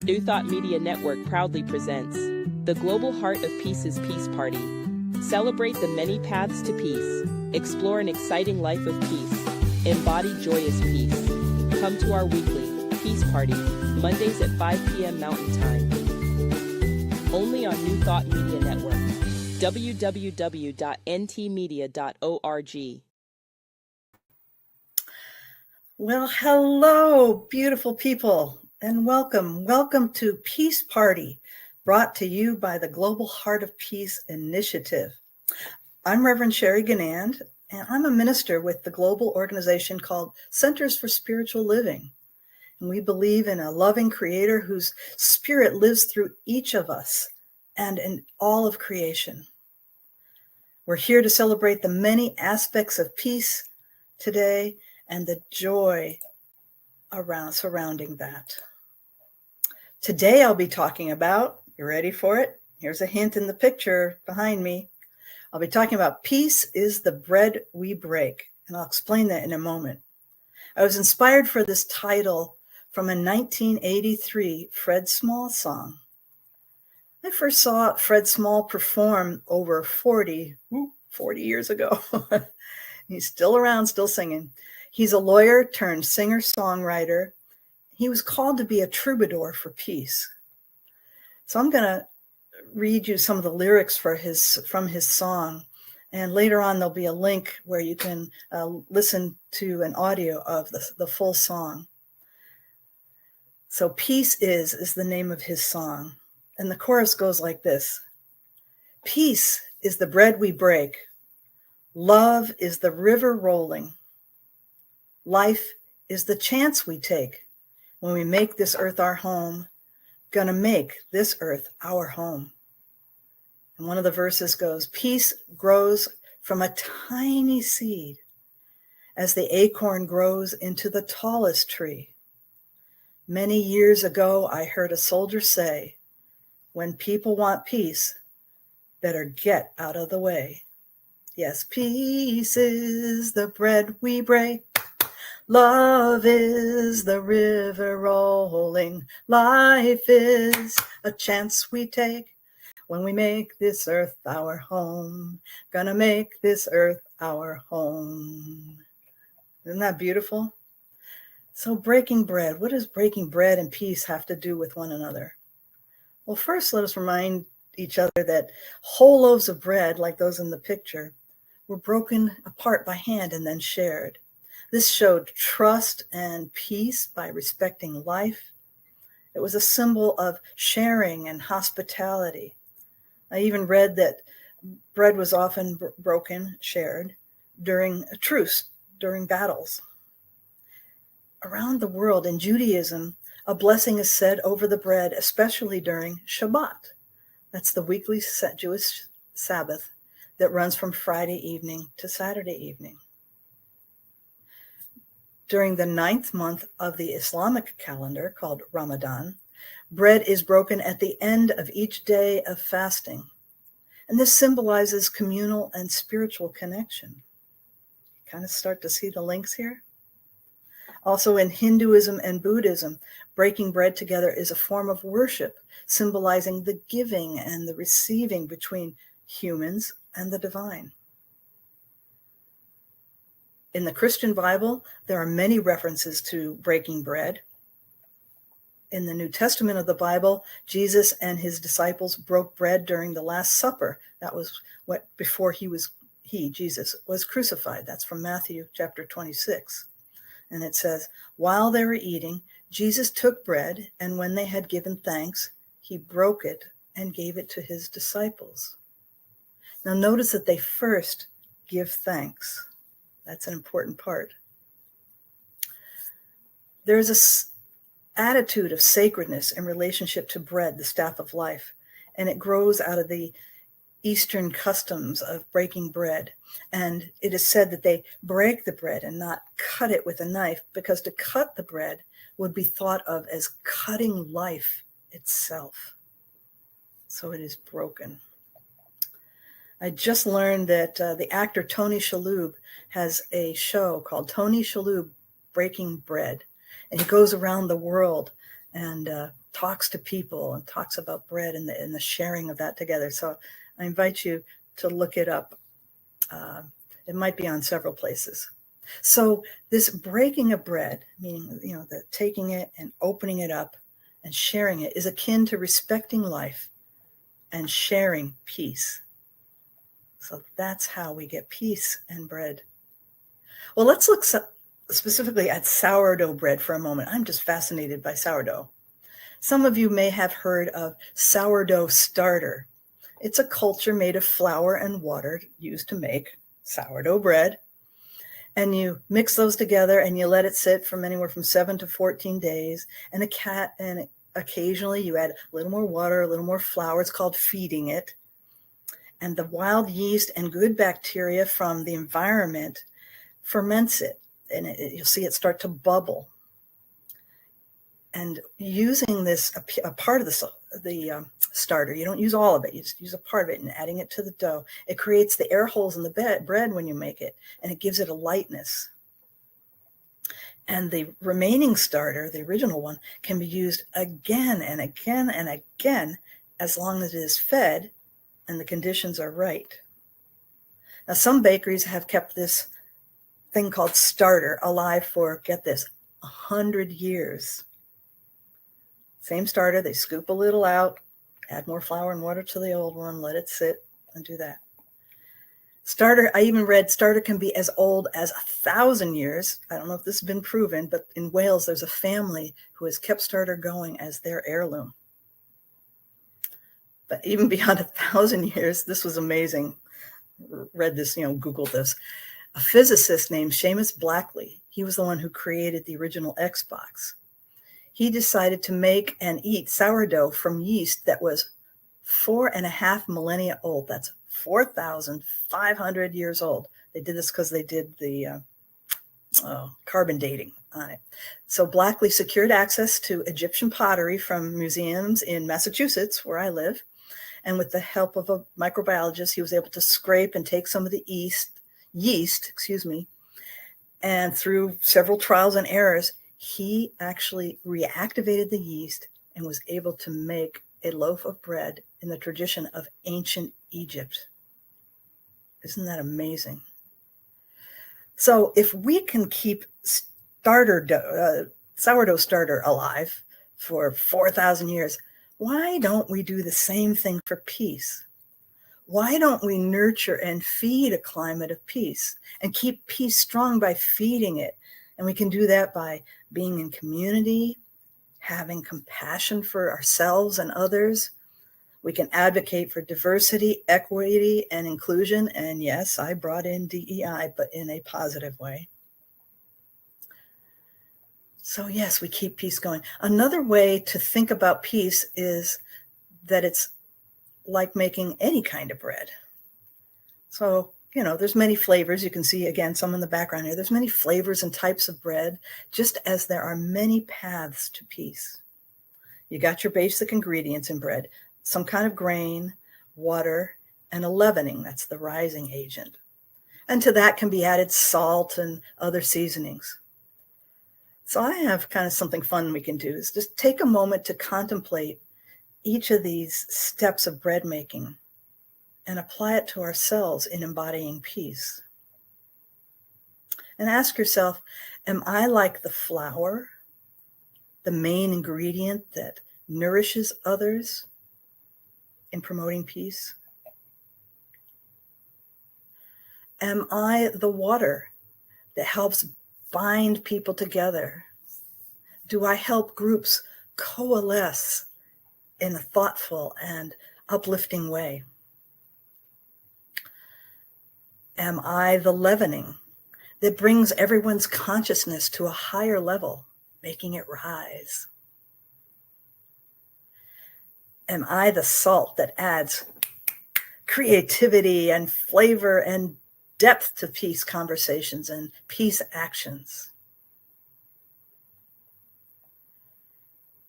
New Thought Media Network proudly presents the Global Heart of Peace's Peace Party. Celebrate the many paths to peace. Explore an exciting life of peace. Embody joyous peace. Come to our weekly Peace Party, Mondays at 5 p.m. Mountain Time. Only on New Thought Media Network. www.ntmedia.org. Well, hello, beautiful people, and welcome. Welcome to Peace Party, brought to you by the Global Heart of Peace Initiative. I'm Reverend Sherri Ginand, and I'm a minister with the global organization called Centers for Spiritual Living. And we believe in a loving creator whose spirit lives through each of us and in all of creation. We're here to celebrate the many aspects of peace today and the joy surrounding that. Today I'll be talking about, you ready for it? Here's a hint in the picture behind me. I'll be talking about peace is the bread we break, and I'll explain that in a moment. I was inspired for this title from a 1983 Fred Small song. I first saw Fred Small perform over 40 years ago. He's still around, still singing. He's a lawyer turned singer-songwriter. He was called to be a troubadour for peace. So I'm going to read you some of the lyrics from his song. And later on, there'll be a link where you can listen to an audio of the full song. So Peace is the name of his song. And the chorus goes like this. Peace is the bread we break. Love is the river rolling. Life is the chance we take when we make this earth our home, gonna make this earth our home. And one of the verses goes, peace grows from a tiny seed as the acorn grows into the tallest tree. Many years ago, I heard a soldier say, when people want peace, better get out of the way. Yes, peace is the bread we break. Love is the river rolling. Life is a chance we take when we make this earth our home. Gonna make this earth our home. Isn't that beautiful? So breaking bread, what does breaking bread and peace have to do with one another? Well, first, let us remind each other that whole loaves of bread, like those in the picture, were broken apart by hand and then shared. This showed trust and peace by respecting life. It was a symbol of sharing and hospitality. I even read that bread was often broken, shared, during a truce, during battles. Around the world in Judaism, a blessing is said over the bread, especially during Shabbat. That's the weekly Jewish Sabbath that runs from Friday evening to Saturday evening. During the 9th month of the Islamic calendar, called Ramadan, bread is broken at the end of each day of fasting. And this symbolizes communal and spiritual connection. Kind of start to see the links here. Also in Hinduism and Buddhism, breaking bread together is a form of worship, symbolizing the giving and the receiving between humans and the divine. In the Christian Bible, there are many references to breaking bread. In the New Testament of the Bible, Jesus and his disciples broke bread during the Last Supper. That was before Jesus, was crucified. That's from Matthew chapter 26. And it says, while they were eating, Jesus took bread, and when they had given thanks, he broke it and gave it to his disciples. Now notice that they first give thanks. That's an important part. There's this attitude of sacredness in relationship to bread, the staff of life, and it grows out of the Eastern customs of breaking bread. And it is said that they break the bread and not cut it with a knife, because to cut the bread would be thought of as cutting life itself. So it is broken. I just learned that the actor Tony Shalhoub has a show called Tony Shalhoub Breaking Bread. And he goes around the world and talks to people and talks about bread and the sharing of that together. So I invite you to look it up. It might be on several places. So this breaking of bread, meaning, the taking it and opening it up and sharing it, is akin to respecting life and sharing peace. So that's how we get peace and bread. Well, let's look specifically at sourdough bread for a moment. I'm just fascinated by sourdough. Some of you may have heard of sourdough starter. It's a culture made of flour and water used to make sourdough bread. And you mix those together and you let it sit from anywhere from 7 to 14 days. And occasionally you add a little more water, a little more flour. It's called feeding it. And the wild yeast and good bacteria from the environment ferments it. And you'll see it start to bubble. And using this, a part of the starter, you don't use all of it, you just use a part of it, and adding it to the dough, it creates the air holes in the bread when you make it, and it gives it a lightness. And the remaining starter, the original one, can be used again and again and again as long as it is fed and the conditions are right. Now, some bakeries have kept this thing called starter alive for, get this, 100 years. Same starter, they scoop a little out, add more flour and water to the old one, let it sit, and do that. Starter, I even read starter can be as old as 1,000 years. I don't know if this has been proven, but in Wales, there's a family who has kept starter going as their heirloom. But even beyond 1,000 years, this was amazing. Read this, Googled this. A physicist named Seamus Blackley, he was the one who created the original Xbox. He decided to make and eat sourdough from yeast that was 4.5 millennia old. That's 4,500 years old. They did this because they did the carbon dating on it. So Blackley secured access to Egyptian pottery from museums in Massachusetts, where I live. And with the help of a microbiologist, he was able to scrape and take some of the yeast, and through several trials and errors, he actually reactivated the yeast and was able to make a loaf of bread in the tradition of ancient Egypt. Isn't that amazing? So if we can keep sourdough starter alive for 4,000 years, why don't we do the same thing for peace? Why don't we nurture and feed a climate of peace and keep peace strong by feeding it? And we can do that by being in community, having compassion for ourselves and others. We can advocate for diversity, equity, and inclusion. And yes, I brought in DEI, but in a positive way. So yes, we keep peace going. Another way to think about peace is that it's like making any kind of bread. So, there's many flavors. You can see, again, some in the background here. There's many flavors and types of bread, just as there are many paths to peace. You got your basic ingredients in bread, some kind of grain, water, and a leavening. That's the rising agent. And to that can be added salt and other seasonings. So I have kind of something fun we can do is just take a moment to contemplate each of these steps of bread making and apply it to ourselves in embodying peace. And ask yourself, am I like the flour, the main ingredient that nourishes others in promoting peace? Am I the water that helps bind people together? Do I help groups coalesce in a thoughtful and uplifting way? Am I the leavening that brings everyone's consciousness to a higher level, making it rise? Am I the salt that adds creativity and flavor and depth to peace conversations and peace actions?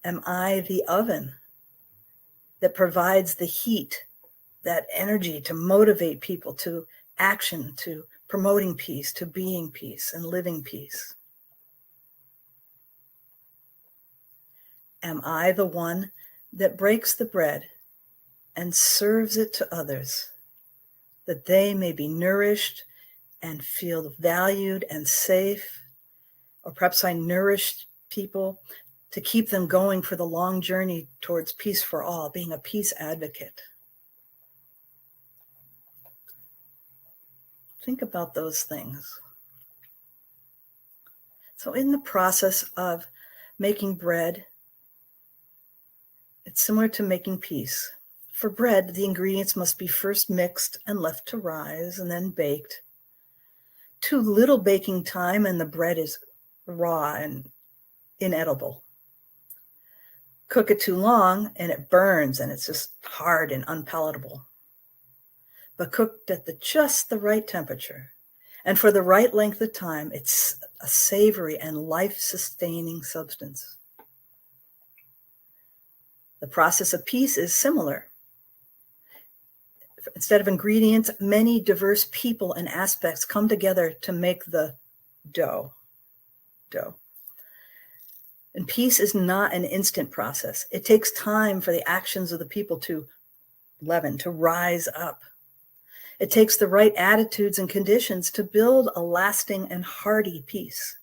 Am I the oven that provides the heat, that energy to motivate people to action, to promoting peace, to being peace and living peace? Am I the one that breaks the bread and serves it to others, that they may be nourished and feel valued and safe? Or perhaps I nourish people to keep them going for the long journey towards peace for all, being a peace advocate. Think about those things. So in the process of making bread, it's similar to making peace. For bread, the ingredients must be first mixed and left to rise and then baked. Too little baking time and the bread is raw and inedible. Cook it too long and it burns and it's just hard and unpalatable. But cooked at just the right temperature and for the right length of time, it's a savory and life-sustaining substance. The process of peace is similar. Instead of ingredients, many diverse people and aspects come together to make the dough. And peace is not an instant process. It takes time for the actions of the people to leaven, to rise up. It takes the right attitudes and conditions to build a lasting and hearty peace.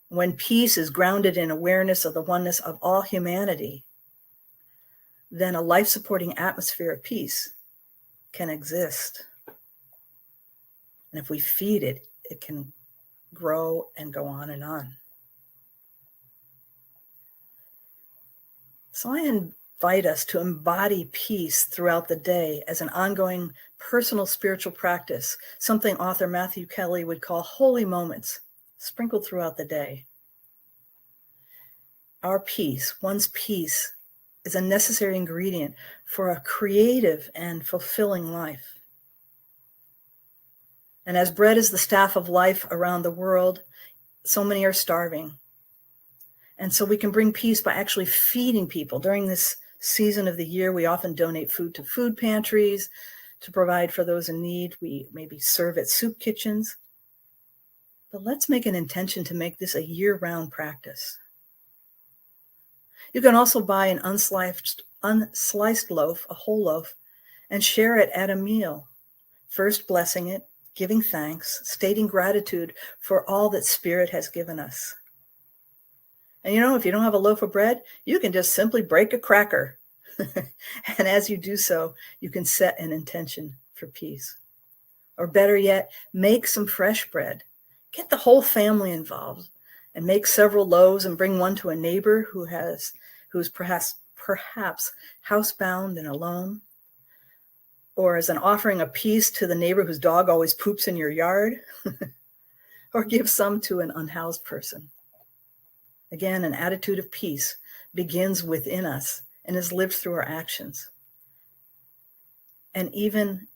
When peace is grounded in awareness of the oneness of all humanity, then a life-supporting atmosphere of peace can exist. And if we feed it, it can grow and go on and on. So I invite us to embody peace throughout the day as an ongoing personal spiritual practice, something author Matthew Kelly would call holy moments, sprinkled throughout the day. Our peace, one's peace, is a necessary ingredient for a creative and fulfilling life. And as bread is the staff of life around the world, so many are starving. And so we can bring peace by actually feeding people. During this season of the year, we often donate food to food pantries to provide for those in need. We maybe serve at soup kitchens. But let's make an intention to make this a year-round practice. You can also buy an unsliced loaf, a whole loaf, and share it at a meal. First blessing it, giving thanks, stating gratitude for all that Spirit has given us. And if you don't have a loaf of bread, you can just simply break a cracker. And as you do so, you can set an intention for peace. Or better yet, make some fresh bread. Get the whole family involved and make several loaves and bring one to a neighbor who's perhaps housebound and alone. Or as an offering of peace to the neighbor whose dog always poops in your yard. Or give some to an unhoused person. Again, an attitude of peace begins within us and is lived through our actions. And even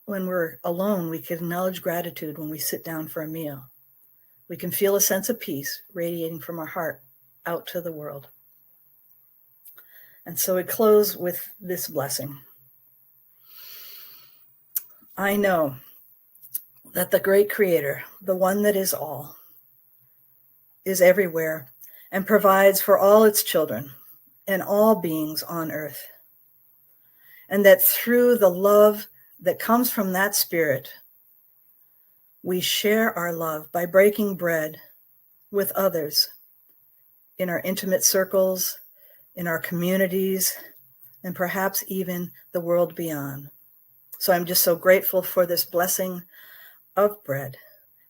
when we're alone, we can acknowledge gratitude when we sit down for a meal. We can feel a sense of peace radiating from our heart out to the world. And so we close with this blessing. I know that the great Creator, the one that is all, is everywhere and provides for all its children and all beings on earth. And that through the love that comes from that Spirit, we share our love by breaking bread with others in our intimate circles, in our communities, and perhaps even the world beyond. So I'm just so grateful for this blessing of bread,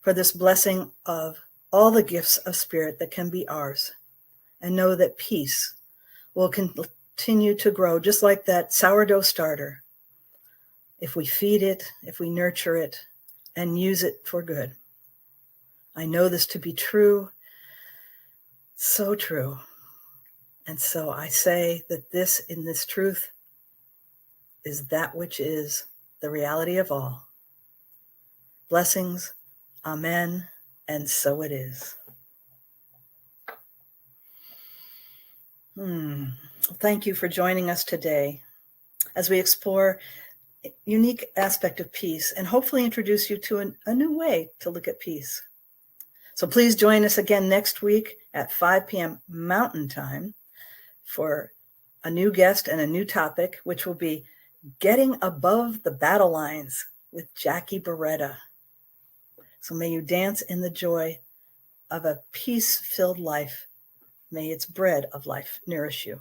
for this blessing of all the gifts of Spirit that can be ours, and know that peace will continue to grow just like that sourdough starter if we feed it, if we nurture it, and use it for good. I know this to be true, so true. And so I say that in this truth is that which is the reality of all. Blessings, amen, and so it is. Thank you for joining us today as we explore a unique aspect of peace and hopefully introduce you to a new way to look at peace. So please join us again next week at 5 p.m. Mountain Time for a new guest and a new topic, which will be Getting Above the Battle Lines with Jackie Beretta. So may you dance in the joy of a peace-filled life. May its bread of life nourish you.